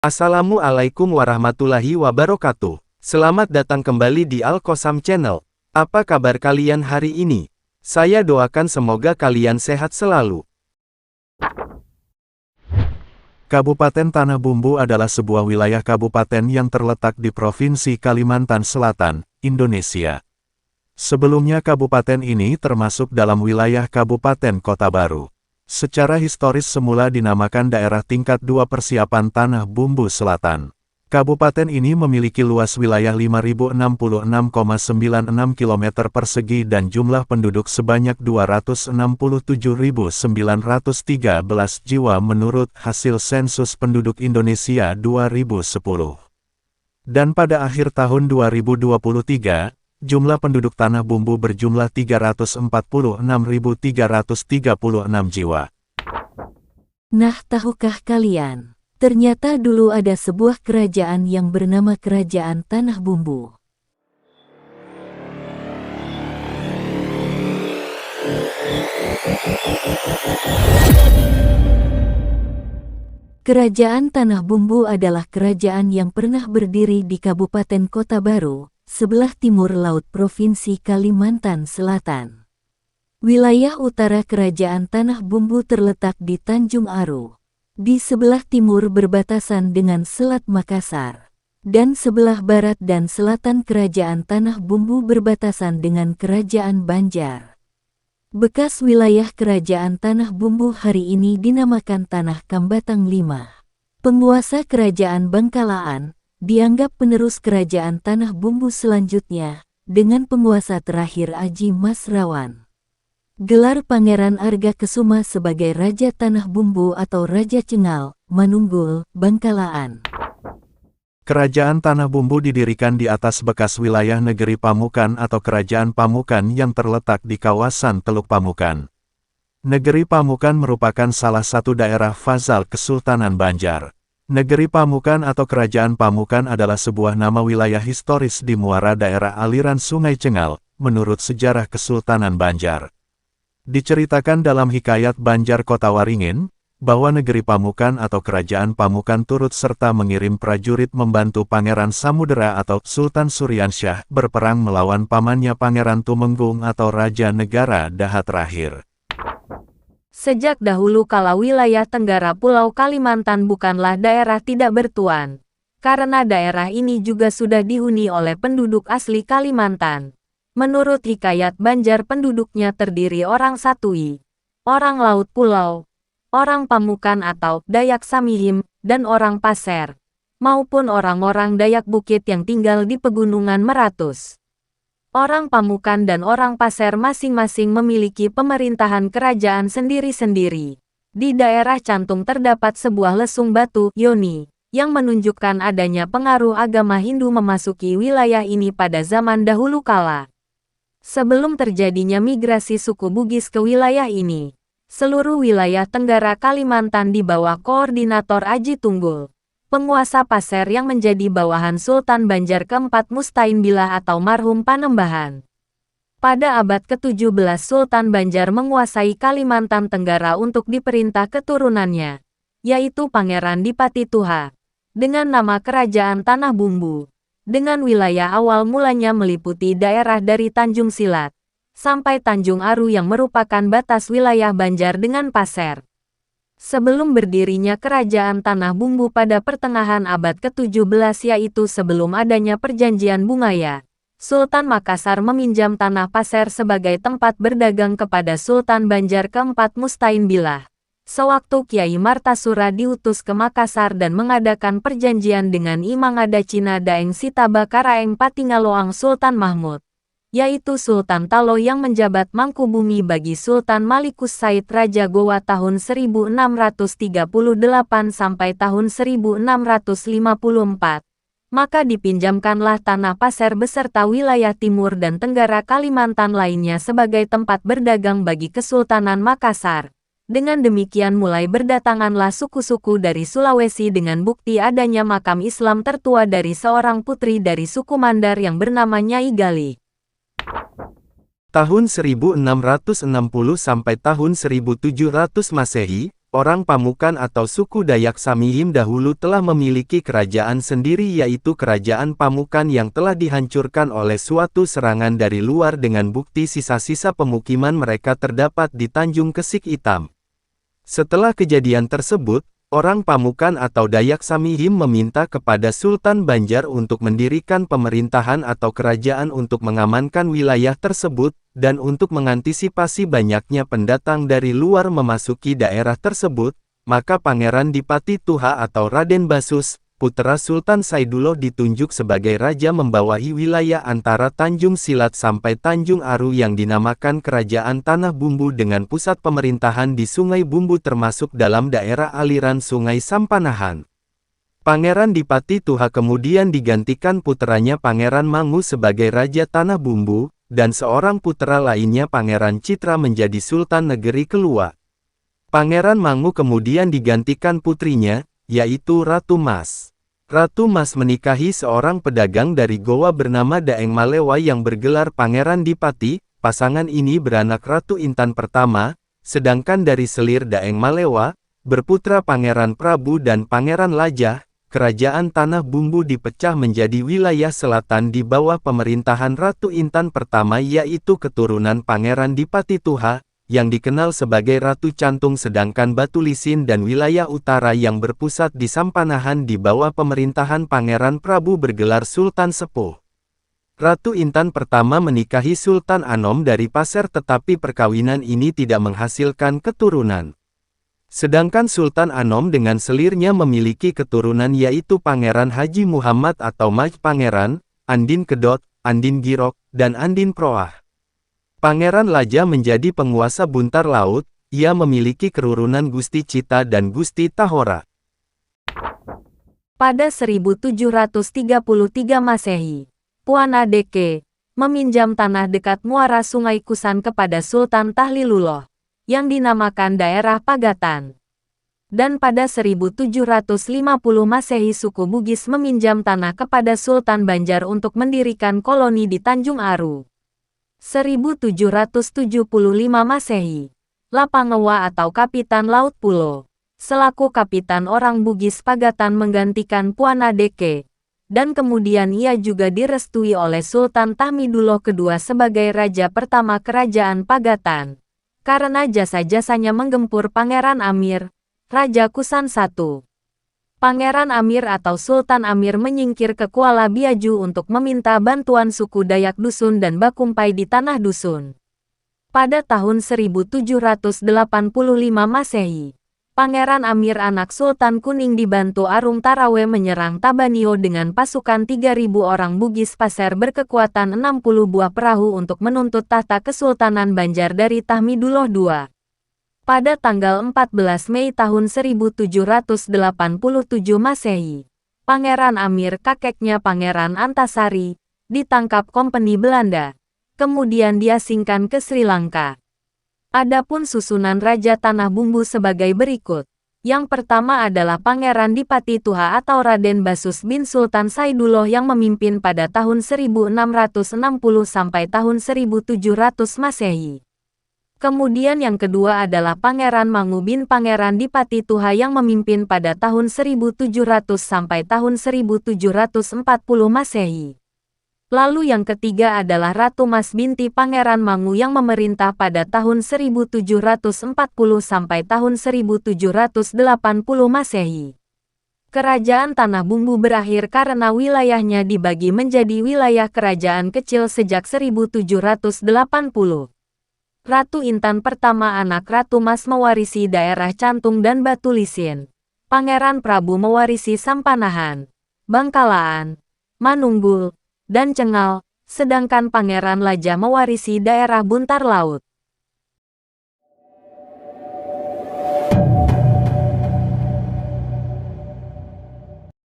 Assalamualaikum warahmatullahi wabarakatuh. Selamat datang kembali di Al-Qasam Channel. Apa kabar kalian hari ini? Saya doakan semoga kalian sehat selalu. Kabupaten Tanah Bumbu adalah sebuah wilayah kabupaten yang terletak di Provinsi Kalimantan Selatan, Indonesia. Sebelumnya kabupaten ini termasuk dalam wilayah Kabupaten Kota Baru. Secara historis semula dinamakan Daerah Tingkat 2 Persiapan Tanah Bumbu Selatan. Kabupaten ini memiliki luas wilayah 5.066,96 km persegi dan jumlah penduduk sebanyak 267.913 jiwa menurut hasil sensus penduduk Indonesia 2010. Dan pada akhir tahun 2023, jumlah penduduk Tanah Bumbu berjumlah 346.336 jiwa. Nah, tahukah kalian? Ternyata dulu ada sebuah kerajaan yang bernama Kerajaan Tanah Bumbu. Kerajaan Tanah Bumbu adalah kerajaan yang pernah berdiri di Kabupaten Kota Baru, sebelah timur laut Provinsi Kalimantan Selatan. Wilayah utara Kerajaan Tanah Bumbu terletak di Tanjung Aru. Di sebelah timur berbatasan dengan Selat Makassar. Dan sebelah barat dan selatan Kerajaan Tanah Bumbu berbatasan dengan Kerajaan Banjar. Bekas wilayah Kerajaan Tanah Bumbu hari ini dinamakan Tanah Kambatang V. Penguasa Kerajaan Bangkalaan dianggap penerus Kerajaan Tanah Bumbu selanjutnya, dengan penguasa terakhir Aji Masrawan. Gelar Pangeran Arga-Kesuma sebagai Raja Tanah Bumbu atau Raja Cengal, Manunggul, Bangkalaan. Kerajaan Tanah Bumbu didirikan di atas bekas wilayah Negeri Pamukan atau Kerajaan Pamukan yang terletak di kawasan Teluk Pamukan. Negeri Pamukan merupakan salah satu daerah Fazal Kesultanan Banjar. Negeri Pamukan atau Kerajaan Pamukan adalah sebuah nama wilayah historis di muara daerah aliran Sungai Cengal, menurut sejarah Kesultanan Banjar. Diceritakan dalam hikayat Banjar Kota Waringin, bahwa negeri Pamukan atau Kerajaan Pamukan turut serta mengirim prajurit membantu Pangeran Samudera atau Sultan Suryansyah berperang melawan pamannya Pangeran Tumenggung atau Raja Negara Daha terakhir. Sejak dahulu kala wilayah Tenggara Pulau Kalimantan bukanlah daerah tidak bertuan, karena daerah ini juga sudah dihuni oleh penduduk asli Kalimantan. Menurut hikayat Banjar penduduknya terdiri orang Satui, orang Laut Pulau, orang Pamukan atau Dayak Samihim, dan orang Pasir, maupun orang-orang Dayak Bukit yang tinggal di pegunungan Meratus. Orang Pamukan dan orang Pasir masing-masing memiliki pemerintahan kerajaan sendiri-sendiri. Di daerah Cantung terdapat sebuah lesung batu, Yoni, yang menunjukkan adanya pengaruh agama Hindu memasuki wilayah ini pada zaman dahulu kala. Sebelum terjadinya migrasi suku Bugis ke wilayah ini, seluruh wilayah Tenggara Kalimantan di bawah koordinator Aji Tunggul, penguasa Pasir yang menjadi bawahan Sultan Banjar keempat Mustain Billah atau marhum Panembahan. Pada abad ke-17 Sultan Banjar menguasai Kalimantan Tenggara untuk diperintah keturunannya, yaitu Pangeran Dipati Tuha, dengan nama Kerajaan Tanah Bumbu. Dengan wilayah awal mulanya meliputi daerah dari Tanjung Silat sampai Tanjung Aru yang merupakan batas wilayah Banjar dengan Pasir. Sebelum berdirinya Kerajaan Tanah Bumbu pada pertengahan abad ke-17 yaitu sebelum adanya Perjanjian Bungaya, Sultan Makassar meminjam tanah Pasir sebagai tempat berdagang kepada Sultan Banjar keempat Mustain Billah. Sewaktu Kiai Martasura diutus ke Makassar dan mengadakan perjanjian dengan Imang Adacina Daeng Sitaba Karaeng Patingaloang Sultan Mahmud, yaitu Sultan Talo yang menjabat Mangkubumi bagi Sultan Malikus Said Raja Gowa tahun 1638 sampai tahun 1654. Maka dipinjamkanlah tanah Pasir beserta wilayah timur dan tenggara Kalimantan lainnya sebagai tempat berdagang bagi Kesultanan Makassar. Dengan demikian mulai berdatanganlah suku-suku dari Sulawesi dengan bukti adanya makam Islam tertua dari seorang putri dari suku Mandar yang bernama Nyai Gali. Tahun 1660 sampai tahun 1700 Masehi, Orang Pamukan atau suku Dayak Samihim dahulu telah memiliki kerajaan sendiri yaitu Kerajaan Pamukan yang telah dihancurkan oleh suatu serangan dari luar dengan bukti sisa-sisa pemukiman mereka terdapat di Tanjung Kesik Hitam. Setelah kejadian tersebut, orang Pamukan atau Dayak Samihim meminta kepada Sultan Banjar untuk mendirikan pemerintahan atau kerajaan untuk mengamankan wilayah tersebut, dan untuk mengantisipasi banyaknya pendatang dari luar memasuki daerah tersebut, maka Pangeran Dipati Tuha atau Raden Basus, putra Sultan Saidulloh ditunjuk sebagai raja membawahi wilayah antara Tanjung Silat sampai Tanjung Aru yang dinamakan Kerajaan Tanah Bumbu dengan pusat pemerintahan di Sungai Bumbu termasuk dalam daerah aliran Sungai Sampanahan. Pangeran Dipati Tuha kemudian digantikan puteranya Pangeran Mangu sebagai Raja Tanah Bumbu, dan seorang putra lainnya Pangeran Citra menjadi Sultan Negeri Kelua. Pangeran Mangu kemudian digantikan putrinya, yaitu Ratu Mas. Ratu Mas menikahi seorang pedagang dari Goa bernama Daeng Malewa yang bergelar Pangeran Dipati. Pasangan ini beranak Ratu Intan pertama, sedangkan dari selir Daeng Malewa, berputra Pangeran Prabu dan Pangeran Lajah. Kerajaan Tanah Bumbu dipecah menjadi wilayah selatan di bawah pemerintahan Ratu Intan pertama yaitu keturunan Pangeran Dipati Tuha, yang dikenal sebagai Ratu Cantung sedangkan Batulisin dan wilayah utara yang berpusat di Sampanahan di bawah pemerintahan Pangeran Prabu bergelar Sultan Sepuh. Ratu Intan pertama menikahi Sultan Anom dari Pasir tetapi perkawinan ini tidak menghasilkan keturunan. Sedangkan Sultan Anom dengan selirnya memiliki keturunan yaitu Pangeran Haji Muhammad atau Maj Pangeran, Andin Kedot, Andin Girok, dan Andin Proah. Pangeran Lajah menjadi penguasa Buntar Laut, ia memiliki keturunan Gusti Cita dan Gusti Tahora. Pada 1733 Masehi, Puan Adeke meminjam tanah dekat muara Sungai Kusan kepada Sultan Tahlilullah, yang dinamakan daerah Pagatan. Dan pada 1750 Masehi suku Bugis meminjam tanah kepada Sultan Banjar untuk mendirikan koloni di Tanjung Aru. 1775 Masehi, Lapangewa atau Kapitan Laut Pulo, selaku Kapitan orang Bugis Pagatan menggantikan Puan Adeke, dan kemudian ia juga direstui oleh Sultan Tahmidullah II sebagai Raja pertama Kerajaan Pagatan. Karena jasa-jasanya menggempur Pangeran Amir, Raja Kusan I. Pangeran Amir atau Sultan Amir menyingkir ke Kuala Biaju untuk meminta bantuan suku Dayak Dusun dan Bakumpai di Tanah Dusun. Pada tahun 1785 Masehi, Pangeran Amir anak Sultan Kuning dibantu Arum Tarawe menyerang Tabanio dengan pasukan 3.000 orang Bugis Pasir berkekuatan 60 buah perahu untuk menuntut tahta Kesultanan Banjar dari Tahmidullah II. Pada tanggal 14 Mei tahun 1787 Masehi, Pangeran Amir kakeknya Pangeran Antasari, ditangkap kompeni Belanda, kemudian diasingkan ke Sri Lanka. Adapun susunan Raja Tanah Bumbu sebagai berikut. Yang pertama adalah Pangeran Dipati Tuha atau Raden Basus bin Sultan Saidulloh yang memimpin pada tahun 1660 sampai tahun 1700 Masehi. Kemudian yang kedua adalah Pangeran Mangu bin Pangeran Dipati Tuha yang memimpin pada tahun 1700 sampai tahun 1740 Masehi. Lalu yang ketiga adalah Ratu Mas binti Pangeran Mangu yang memerintah pada tahun 1740 sampai tahun 1780 Masehi. Kerajaan Tanah Bumbu berakhir karena wilayahnya dibagi menjadi wilayah kerajaan kecil sejak 1780. Ratu Intan pertama anak Ratu Mas mewarisi daerah Cantung dan Batulisin. Pangeran Prabu mewarisi Sampanahan, Bangkalaan, Manunggul, dan Cengal, sedangkan Pangeran Lajah mewarisi daerah Buntar Laut.